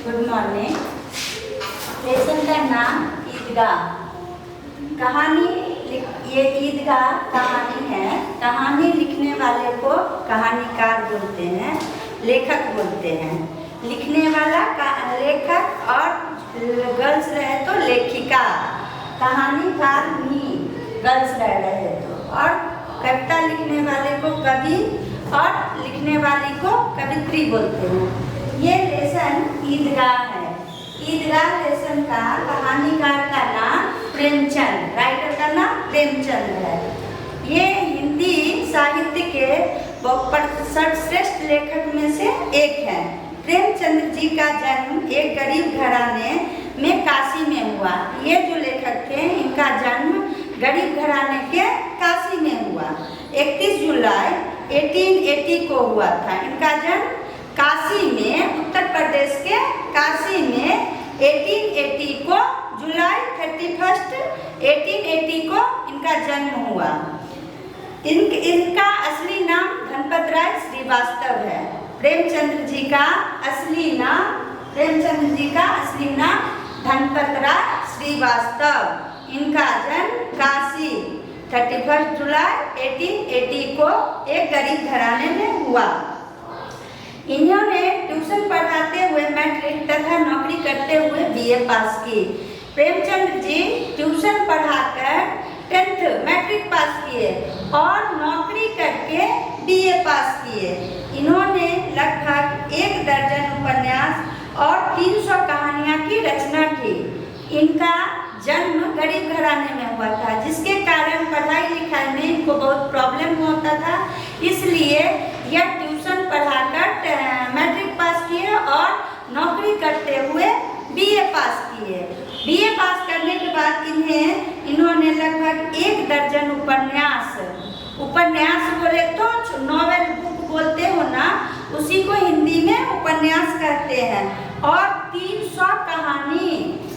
Good morning. Lesson का नाम ईदगाह। कहानी, ये ईदगाह कहानी है। कहानी लिखने वाले को कहानीकार बोलते हैं, लेखक बोलते हैं। लिखने वाला का लेखक और गर्ल्स रहे तो लेखिका, कहानीकार भी गर्ल्स रहे तो, और कविता लिखने वाले को कवि और लिखने वाली को कवित्री बोलते हैं। ये लेसन ईदगाह है। ईदगाह लेसन का कहानीकार का नाम प्रेमचंद, राइटर का नाम प्रेमचंद है। ये हिंदी साहित्य के सर्वश्रेष्ठ लेखक में से एक है। प्रेमचंद जी का जन्म एक गरीब घराने में काशी में हुआ। ये जो लेखक थे इनका जन्म गरीब घराने के काशी में हुआ। 31 जुलाई 1880 को हुआ था इनका जन्म काशी में, उत्तर प्रदेश के काशी में 1880 को, जुलाई 31 1880 को इनका जन्म हुआ। इनका असली नाम धनपत राय श्रीवास्तव है। प्रेमचंद जी का असली नाम धनपत राय श्रीवास्तव। इनका जन्म काशी 31 जुलाई 1880 को एक गरीब घराने में हुआ। इन्होंने ट्यूशन पढ़ाते हुए मैट्रिक तथा नौकरी करते हुए बीए पास की। Premchand ji tuition पढ़ाकर 10th matric pass किए और नौकरी करके बीए पास किए। इन्होंने लगभग 1 दर्जन उपन्यास और 300 कहानियाँ की रचना की। इनका जन्म गरीब घराने में हुआ था, जिसके कारण पढ़ाई लिखाई में इनको बहुत प्रॉब्लम होता था। इसलिए यह ट्यूशन पढ़ाकर मैट्रिक पास किए और नौकरी करते हुए बीए पास किए। बीए पास करने के बाद इन्होंने लगभग 1 दर्जन उपन्यास बोले तो नॉवेल बुक बोलते हो ना, उसी को हिंदी में उपन्यास कहते हैं। और 300 कहानी,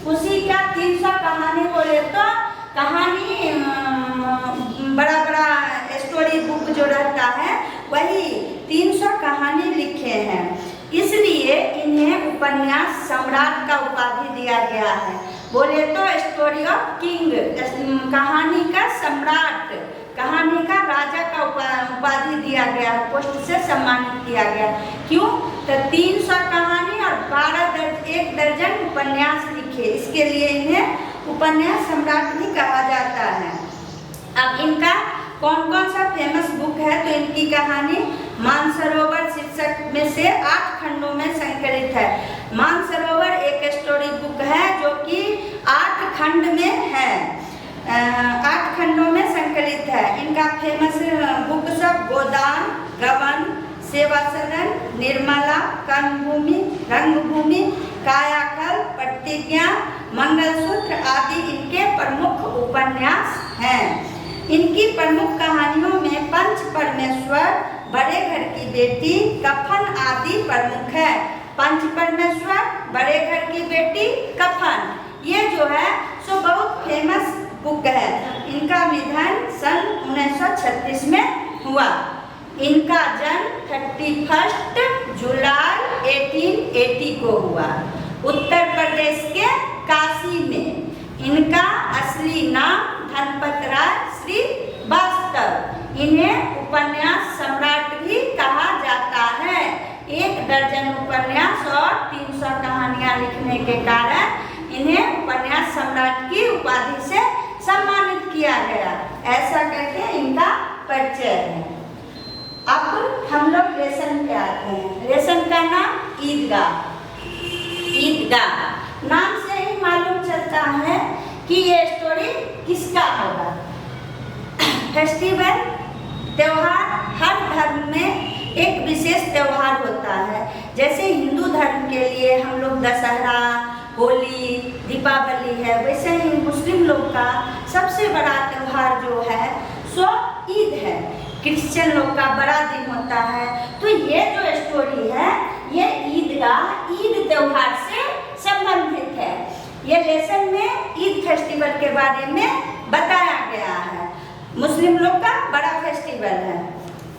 उसी का 300 कहानी बोले तो कहानी बड़ा स्टोरी बुक जो रहता है वही 300 कहानी लिखे हैं। इसलिए इन्हें उपन्यास सम्राट का उपाधि दिया गया है। बोले तो स्टोरी ऑफ किंग, कहानी का सम्राट, कहानी का राजा का उपाधि दिया गया, पोस्ट से सम्मानित किया गया। क्यों? तो 300 कहानी और 1 दर्जन उपन्यास लिखे, इसके लिए इन्हें उपन्यास सम्राट भी कहा जाता है। अब इनका कौन कौन सा फेमस बुक है, तो इनकी कहानी मानसरोवर शीर्षक में से 8 खंडों में संकलित है। मानसरोवर एक स्टोरी बुक है जो कि 8 खंड में है, 8 खंडों में संकलित है। इनका फेमस बुक सब गोदान, गबन, सेवा सदन, निर्मला, कर्मभूमि, रंगभूमि, कायाकल्प, प्रतिज्ञा, मंगलसूत्र आदि इनके प्रमुख उपन्यास हैं। इनकी प्रमुख कहानियों में पंच परमेश्वर, बड़े घर की बेटी, कफन आदि प्रमुख है। पंच परमेश्वर, बड़े घर की बेटी, कफन, ये जो है सो बहुत फेमस बुक है। इनका निधन सन 1936 में हुआ। इनका जन्म 31 जुलाई 1880 को हुआ, उत्तर प्रदेश के काशी में। इनका असली नाम धनपत राय श्रीवास्तव। इन्हें उपन्यास सम्राट भी कहा जाता है। 1 दर्जन उपन्यास और 300 कहानियाँ लिखने के कारण इन्हें उपन्यास सम्राट की उपाधि से सम्मानित किया गया। ऐसा करके इनका परिचय है। अब हम लोग लेसन पे आते हैं। लेसन का नाम ईदगाह। ईदगाह नाम से ही मालूम चलता है कि ये स्टोरी किसका होगा। फेस्टिवल, त्योहार, हर धर्म में एक विशेष त्योहार होता है। जैसे हिंदू धर्म के लिए हम लोग दशहरा, होली, दीपावली है, वैसे ही मुस्लिम लोग का सबसे बड़ा त्योहार जो है सो ईद है। क्रिश्चियन लोग का बड़ा दिन होता है। तो ये जो स्टोरी है ये ईदगाह, ईद त्योहार से संबंधित है। ये लेसन में ईद फेस्टिवल के बारे में बताया गया है। मुस्लिम लोग का बड़ा फेस्टिवल है,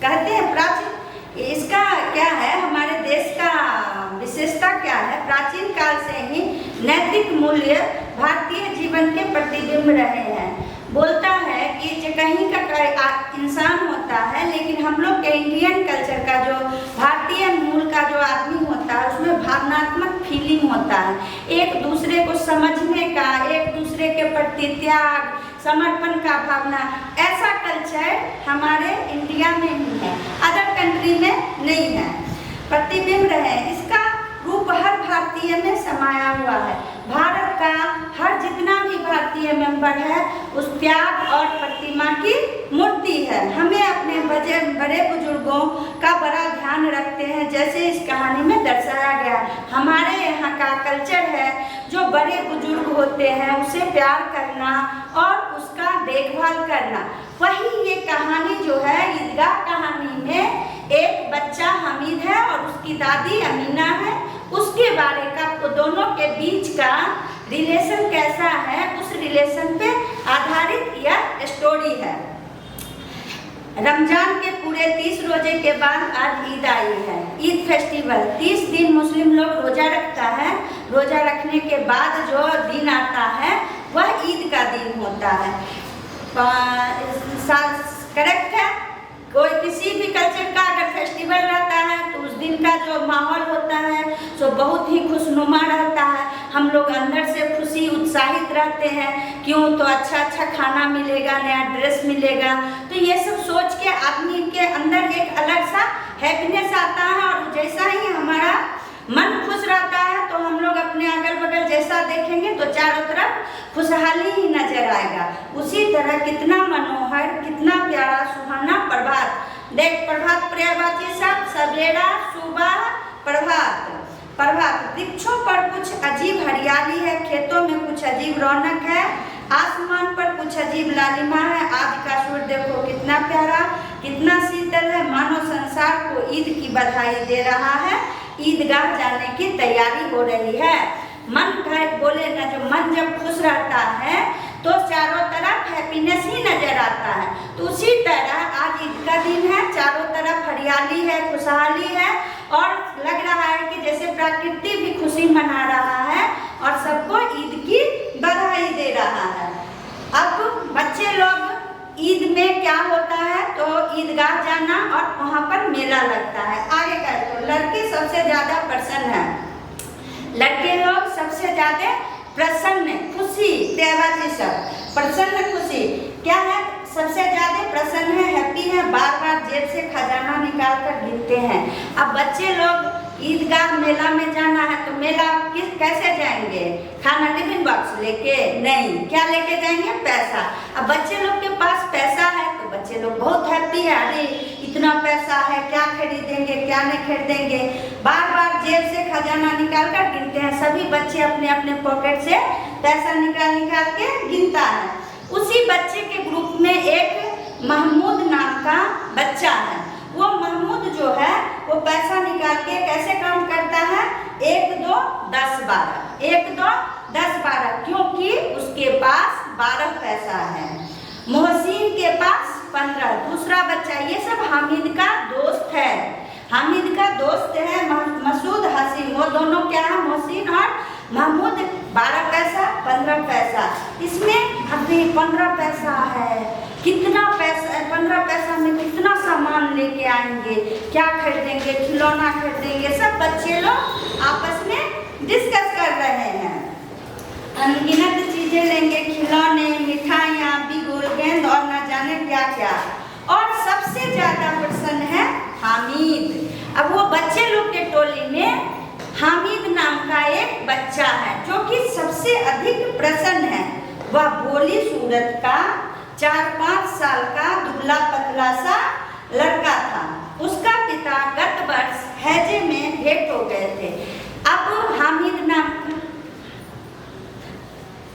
कहते हैं प्राचीन। इसका क्या है, हमारे देश का विशेषता क्या है? प्राचीन काल मूल्य भारतीय जीवन के प्रतिबिंब रहे हैं। बोलता है कि जो कहीं का इंसान होता है, लेकिन हम लोग के इंडियन कल्चर का जो भारतीय मूल का जो आदमी होता है उसमें भावनात्मक फीलिंग होता है, एक दूसरे को समझने का, एक दूसरे के प्रति त्याग समर्पण का भावना। ऐसा कल्चर हमारे इंडिया में ही है, अदर कंट्री में नहीं है। प्रतिबिंब रहे, इसका रूप हर भारतीय में समाया हुआ है। भारत का हर जितना भी भारतीय मेंबर है उस त्याग और प्रतिमा की मूर्ति है। हमें अपने बड़े बुजुर्गों का बड़ा ध्यान रखते हैं, जैसे इस कहानी में दर्शाया गया। हमारे यहाँ का कल्चर है जो बड़े बुजुर्ग होते हैं उसे प्यार करना और उसका देखभाल करना। वही ये कहानी जो है ईदगाह कहानी में एक बच्चा हमीद है और उसकी दादी अमीना है, उसके बारे का दोनों के बीच का रिलेशन कैसा है, उस रिलेशन पे आधारित यह स्टोरी है। रमजान के पूरे 30 रोजे के बाद आज ईद आई है, ईद फेस्टिवल। 30 दिन मुस्लिम लोग रोजा रखता है। रोजा रखने के बाद जो दिन आता है वह ईद का दिन होता है। करेक्ट है। कोई किसी भी कल्चर का अगर फेस्टिवल रहता है तो उस दिन का जो माहौल होता है सो बहुत ही खुशनुमा रहता है। हम लोग अंदर से खुशी उत्साहित रहते हैं, क्यों तो अच्छा खाना मिलेगा, नया ड्रेस मिलेगा। तो ये सब सोच के आदमी के अंदर एक अलग सा हैप्पीनेस आता है, और जैसा ही हमारा मन खुश रहता है तो हम लोग अपने अगल बगल जैसा देखेंगे तो चारों तरफ खुशहाली ही नजर आएगा। उसी तरह कितना मनोहर, कितना प्यारा सुहाना प्रभात। देख प्रभात पर्यायवाची शब्द सवेरा, सुबह, प्रभात। प्रभात, वृक्षों पर कुछ अजीब हरियाली है, खेतों में कुछ अजीब रौनक है, आसमान पर कुछ अजीब लालिमा है। आज का सूर्य देखो कितना प्यारा, कितना शीतल है, मानो संसार को ईद की बधाई दे रहा है। ईदगाह जाने की तैयारी हो रही है। मन बोले ना, जो मन जब खुश रहता है तो चारों तरफ हैप्पीनेस ही नजर आता है। तो उसी तरह आज ईद का दिन है, चारों तरफ हरियाली है, खुशहाली है, और लग रहा है कि जैसे प्रकृति भी खुशी मना रहा है और सबको ईद की बधाई दे रहा है। अब बच्चे लोग ईद में क्या होता है तो ईदगाह जाना और वहाँ पर मेला लगता है। आगे कर तो लड़के सबसे ज्यादा प्रसन्न है, लड़के लोग सबसे ज्यादा प्रसन्न, खुशी, त्योहार सब प्रसन्न खुशी क्या है, सबसे ज्यादा प्रसन्न है, हैप्पी है, बार बार जेब से खजाना निकाल कर गिनते हैं। अब बच्चे लोग ईदगाह मेला में जाना है तो मेला कैसे जाएंगे, खाना टिफिन बॉक्स लेके नहीं, क्या लेके जाएंगे, पैसा। अब बच्चे लोग के पास पैसा है तो बच्चे लोग बहुत हैप्पी है, अरे इतना पैसा है, क्या खरीदेंगे क्या नहीं खरीदेंगे, बार बार जेब से खजाना निकाल कर गिनते हैं। सभी बच्चे अपने अपने पॉकेट से पैसा निकाल के गिनता है। उसी बच्चे के ग्रुप में एक महमूद नाम का बच्चा है। वो महमूद जो है वो पैसा निकाल के कैसे काम करता है, 1 2 10 12, 1 2 10 12, क्योंकि उसके पास 12 पैसा है। मोहसिन के पास 15, दूसरा बच्चा, ये सब हामिद का दोस्त है, हामिद का दोस्त है मसूद हसीन। वो दोनों क्या है, मोहसिन और महमूद। 12 पैसा 15 पैसा, इसमें अभी 15 पैसा है, कितना पैसा, 15 पैसा में कितना सामान लेके आएंगे, क्या खरीदेंगे, खिलौना खरीदेंगे, सब बच्चे लोग आपस में डिस्कस कर रहे हैं। अनगिनत चीजें लेंगे, खिलौने, मिठाइयाँ, बिगुल, गेंद और न जाने क्या क्या। और सबसे ज्यादा प्रसन्न है हामिद। अब वो बच्चे लोग के टोली में हामिद नाम का एक बच्चा है जो कि सबसे अधिक प्रसन्न है। वह भोली सूरत का 4-5 साल का दुबला पतला सा लड़का था। उसका पिता गत वर्ष हैजे में भेंट हो गए थे।